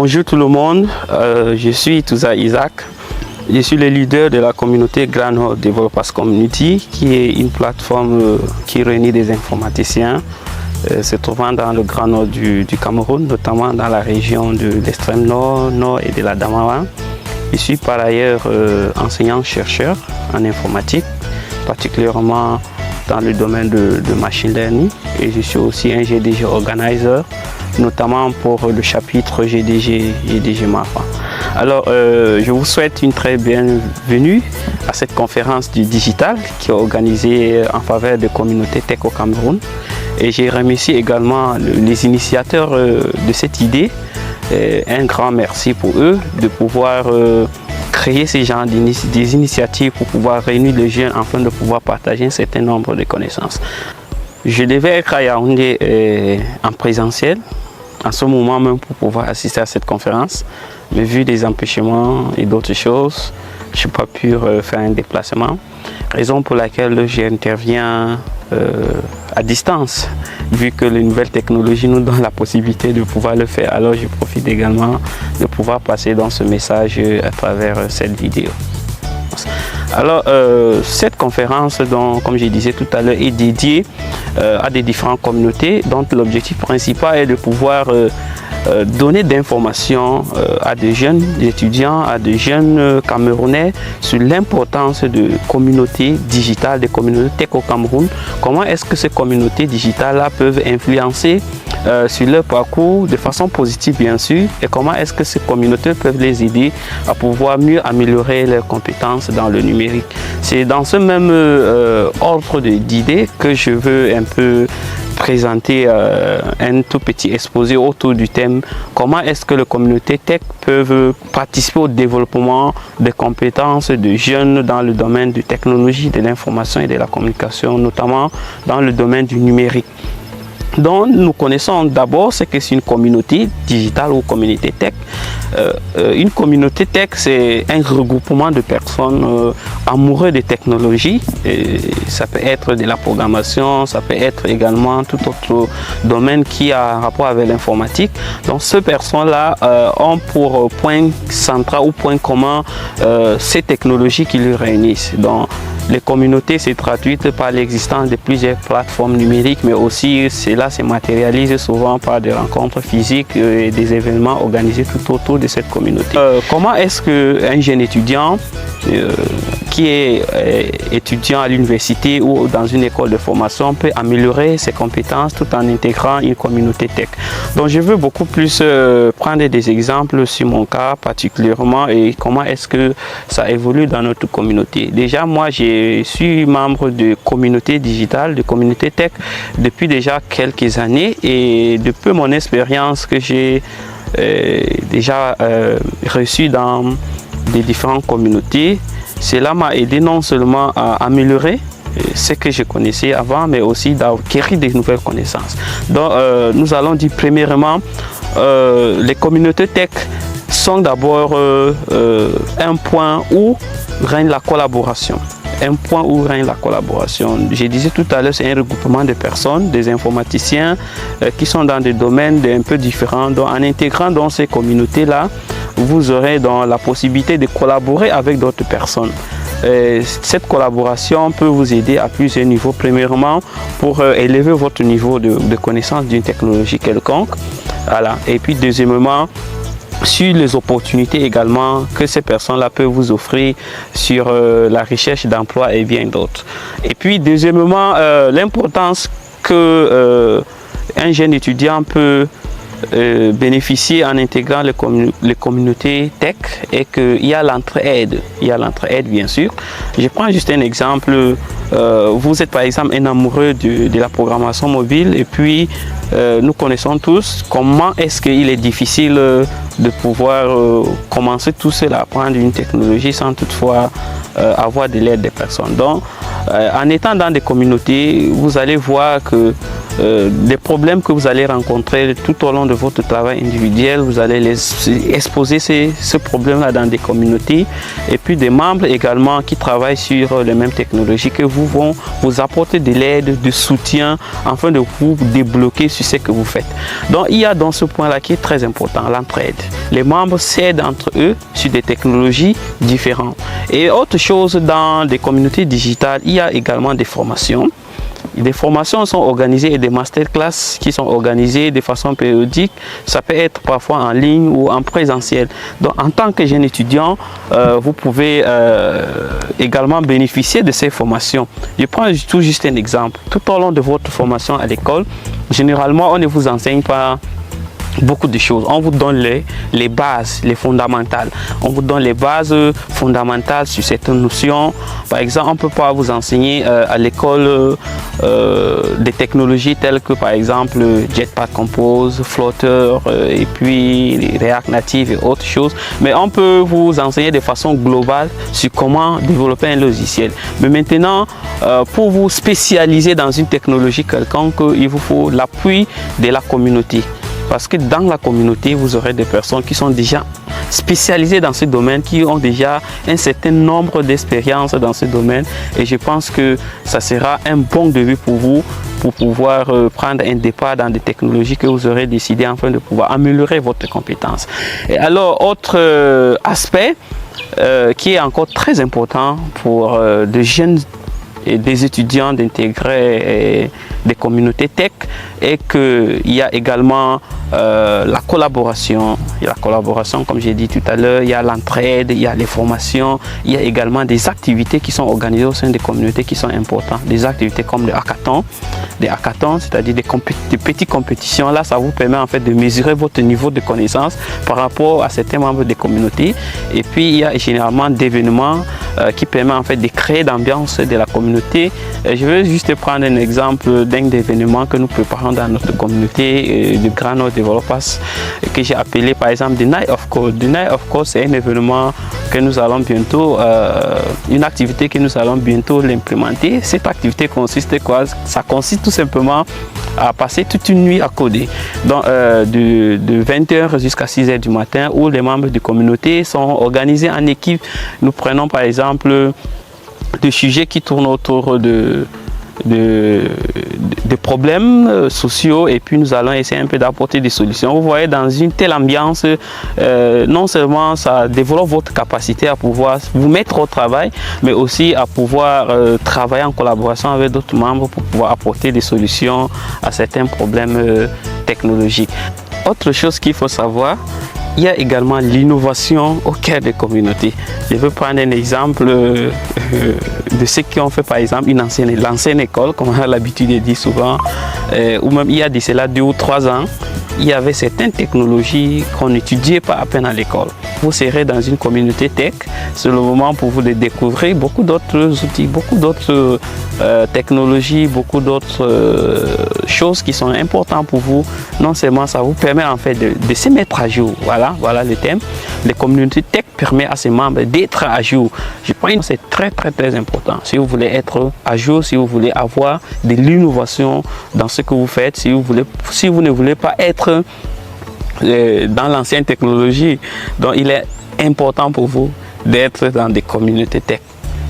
Bonjour tout le monde, je suis Touza Isaac. Je suis le leader de la communauté Grand Nord Developers Community, qui est une plateforme qui réunit des informaticiens se trouvant dans le Grand Nord du Cameroun, notamment dans la région de l'extrême nord, nord et de la Damawa. Je suis par ailleurs enseignant-chercheur en informatique, particulièrement dans le domaine de machine learning, et je suis aussi un GDG organizer, notamment pour le chapitre GDG MAFA. Alors, je vous souhaite une très bienvenue à cette conférence du digital qui est organisée en faveur de communautés tech au Cameroun. Et je remercie également les initiateurs de cette idée. Un grand merci pour eux de pouvoir créer ces genres des initiatives pour pouvoir réunir les jeunes afin de pouvoir partager un certain nombre de connaissances. Je devais être à Yaoundé en présentiel en ce moment même pour pouvoir assister à cette conférence, mais vu des empêchements et d'autres choses, je n'ai pas pu faire un déplacement, raison pour laquelle j'interviens à distance, vu que les nouvelles technologies nous donnent la possibilité de pouvoir le faire. Alors je profite également de pouvoir passer dans ce message à travers cette vidéo. Alors cette conférence, dont, comme je disais tout à l'heure, est dédiée à des différentes communautés dont l'objectif principal est de pouvoir donner d'informations à des jeunes étudiants, à des jeunes Camerounais sur l'importance de communautés digitales, des communautés tech au Cameroun. Comment est-ce que ces communautés digitales-là peuvent influencer sur leur parcours de façon positive bien sûr, et comment est-ce que ces communautés peuvent les aider à pouvoir mieux améliorer leurs compétences dans le numérique. C'est dans ce même ordre d'idées que je veux un peu présenter un tout petit exposé autour du thème comment est-ce que les communautés tech peuvent participer au développement des compétences de jeunes dans le domaine de technologie, de l'information et de la communication, notamment dans le domaine du numérique. Donc nous connaissons d'abord ce que c'est une communauté digitale ou communauté tech. Une communauté tech, c'est un regroupement de personnes amoureuses des technologies. Ça peut être de la programmation, ça peut être également tout autre domaine qui a un rapport avec l'informatique. Donc ces personnes-là ont pour point central ou point commun ces technologies qui les réunissent. Donc, les communautés se traduisent par l'existence de plusieurs plateformes numériques, mais aussi cela se matérialise souvent par des rencontres physiques et des événements organisés tout autour de cette communauté. Comment est-ce qu'un jeune étudiant qui est étudiant à l'université ou dans une école de formation peut améliorer ses compétences tout en intégrant une communauté tech? Donc je veux beaucoup plus prendre des exemples sur mon cas particulièrement et comment est-ce que ça évolue dans notre communauté. Déjà moi je suis membre de communauté digitale, de communauté tech depuis déjà quelques années, et depuis mon expérience que j'ai déjà reçue dans des différentes communautés, cela m'a aidé non seulement à améliorer ce que je connaissais avant, mais aussi d'acquérir de nouvelles connaissances. Donc nous allons dire premièrement, les communautés tech sont d'abord un point où règne la collaboration. Un point où règne la collaboration. Je disais tout à l'heure, c'est un regroupement de personnes, des informaticiens qui sont dans des domaines un peu différents. Donc, en intégrant dans ces communautés-là, vous aurez donc la possibilité de collaborer avec d'autres personnes. Cette collaboration peut vous aider à plusieurs niveaux. Premièrement, pour élever votre niveau de connaissance d'une technologie quelconque. Voilà. Et puis, deuxièmement, sur les opportunités également que ces personnes-là peuvent vous offrir sur la recherche d'emploi et bien d'autres. Et puis deuxièmement, l'importance que un jeune étudiant peut bénéficier en intégrant les communautés tech et qu'il y a l'entraide. Il y a l'entraide bien sûr. Je prends juste un exemple. Vous êtes par exemple un amoureux de la programmation mobile et puis nous connaissons tous comment est-ce qu'il est difficile de pouvoir commencer tout seul à apprendre une technologie sans toutefois avoir de l'aide des personnes. Donc en étant dans des communautés, vous allez voir que les problèmes que vous allez rencontrer tout au long de votre travail individuel, vous allez les exposer ce problème-là dans des communautés, et puis des membres également qui travaillent sur les mêmes technologies que vous vont vous apporter de l'aide, du soutien, afin de vous débloquer sur ce que vous faites. Donc il y a dans ce point-là qui est très important, l'entraide. Les membres s'aident entre eux sur des technologies différentes. Et autre chose, dans des communautés digitales, il y a également des formations. Des formations sont organisées et des masterclass qui sont organisées de façon périodique. Ça peut être parfois en ligne ou en présentiel. Donc en tant que jeune étudiant, vous pouvez également bénéficier de ces formations. Je prends tout juste un exemple. Tout au long de votre formation à l'école, généralement on ne vous enseigne pas beaucoup de choses. On vous donne les bases, les fondamentales. On vous donne les bases fondamentales sur certaines notions. Par exemple, on ne peut pas vous enseigner à l'école des technologies telles que par exemple Jetpack Compose, Flutter et puis React Native et autres choses. Mais on peut vous enseigner de façon globale sur comment développer un logiciel. Mais maintenant, pour vous spécialiser dans une technologie quelconque, il vous faut l'appui de la communauté. Parce que dans la communauté, vous aurez des personnes qui sont déjà spécialisées dans ce domaine, qui ont déjà un certain nombre d'expériences dans ce domaine. Et je pense que ça sera un bon début pour vous, pour pouvoir prendre un départ dans des technologies que vous aurez décidé afin de pouvoir améliorer votre compétence. Et alors, autre aspect qui est encore très important pour de jeunes et des étudiants d'intégrer des communautés tech, et qu'il y a également la collaboration. Il y a la collaboration, comme j'ai dit tout à l'heure, il y a l'entraide, il y a les formations, il y a également des activités qui sont organisées au sein des communautés qui sont importantes. Des activités comme des hackathons, c'est-à-dire des petites compétitions. Là, ça vous permet en fait de mesurer votre niveau de connaissance par rapport à certains membres des communautés. Et puis, il y a généralement d'événements qui permettent en fait de créer l'ambiance de la communauté. Je vais juste prendre un exemple d'un événement que nous préparons dans notre communauté de Grand Nord Developers, que j'ai appelé par exemple The Night of Code. The Night of Code, c'est un événement que nous allons bientôt, une activité que nous allons bientôt l'implémenter. Cette activité consiste quoi? Ça consiste tout simplement à passer toute une nuit à coder. Donc de 20h jusqu'à 6h du matin, où les membres de la communauté sont organisés en équipe. Nous prenons par exemple des sujets qui tournent autour de problèmes sociaux, et puis nous allons essayer un peu d'apporter des solutions. Vous voyez, dans une telle ambiance, non seulement ça développe votre capacité à pouvoir vous mettre au travail, mais aussi à pouvoir travailler en collaboration avec d'autres membres pour pouvoir apporter des solutions à certains problèmes technologiques. Autre chose qu'il faut savoir, il y a également l'innovation au cœur des communautés. Je veux prendre un exemple de ceux qui ont fait par exemple l'ancienne école, comme on a l'habitude de dire souvent, ou même il y a de cela 2 ou 3 ans, il y avait certaines technologies qu'on n'étudiait pas à peine à l'école. Vous serez dans une communauté tech, c'est le moment pour vous de découvrir beaucoup d'autres outils, beaucoup d'autres technologies, beaucoup d'autres choses qui sont importantes pour vous. Non seulement ça vous permet en fait de se mettre à jour. Voilà le thème. Les communautés tech permettent à ses membres d'être à jour. Je pense que c'est très important. Si vous voulez être à jour, si vous voulez avoir de l'innovation dans ce que vous faites, si vous ne voulez pas être dans l'ancienne technologie, donc il est important pour vous d'être dans des communautés tech.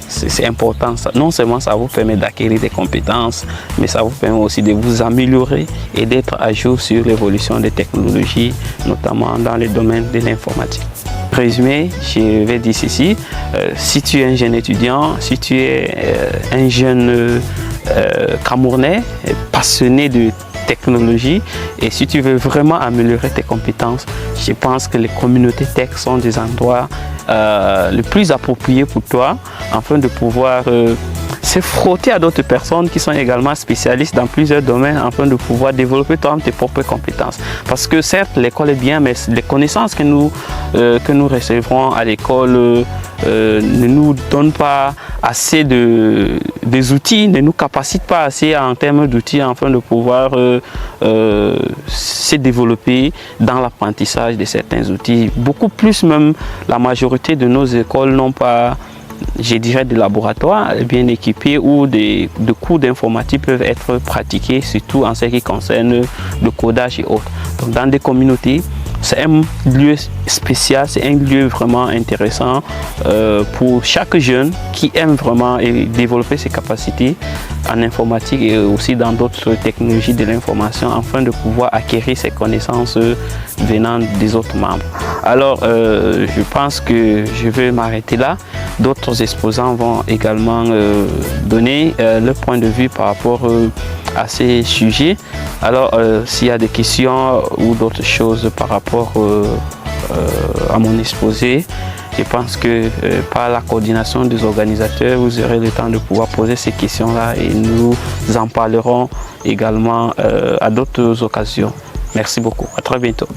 C'est important. Non seulement ça vous permet d'acquérir des compétences, mais ça vous permet aussi de vous améliorer et d'être à jour sur l'évolution des technologies, notamment dans le domaine de l'informatique. Résumé, je vais dire ceci, si tu es un jeune étudiant, si tu es un jeune Camerounais passionné de technologie, et si tu veux vraiment améliorer tes compétences, je pense que les communautés tech sont des endroits les plus appropriés pour toi, afin de pouvoir se frotter à d'autres personnes qui sont également spécialistes dans plusieurs domaines, afin de pouvoir développer toi-même tes propres compétences. Parce que certes, l'école est bien, mais les connaissances que nous recevrons à l'école ne nous donnent pas assez des outils, ne nous capacitent pas assez en termes d'outils, afin de pouvoir se développer dans l'apprentissage de certains outils. Beaucoup plus même, la majorité de nos écoles n'ont pas, je dirais, de laboratoires bien équipés où des cours d'informatique peuvent être pratiqués, surtout en ce qui concerne le codage et autres. Donc dans des communautés, c'est un lieu spécial, c'est un lieu vraiment intéressant pour chaque jeune qui aime vraiment développer ses capacités en informatique et aussi dans d'autres technologies de l'information afin de pouvoir acquérir ces connaissances venant des autres membres. Alors, je pense que je vais m'arrêter là. D'autres exposants vont également donner leur point de vue par rapport à ces sujets. Alors, s'il y a des questions ou d'autres choses par rapport à mon exposé, je pense que par la coordination des organisateurs, vous aurez le temps de pouvoir poser ces questions-là et nous en parlerons également à d'autres occasions. Merci beaucoup. À très bientôt.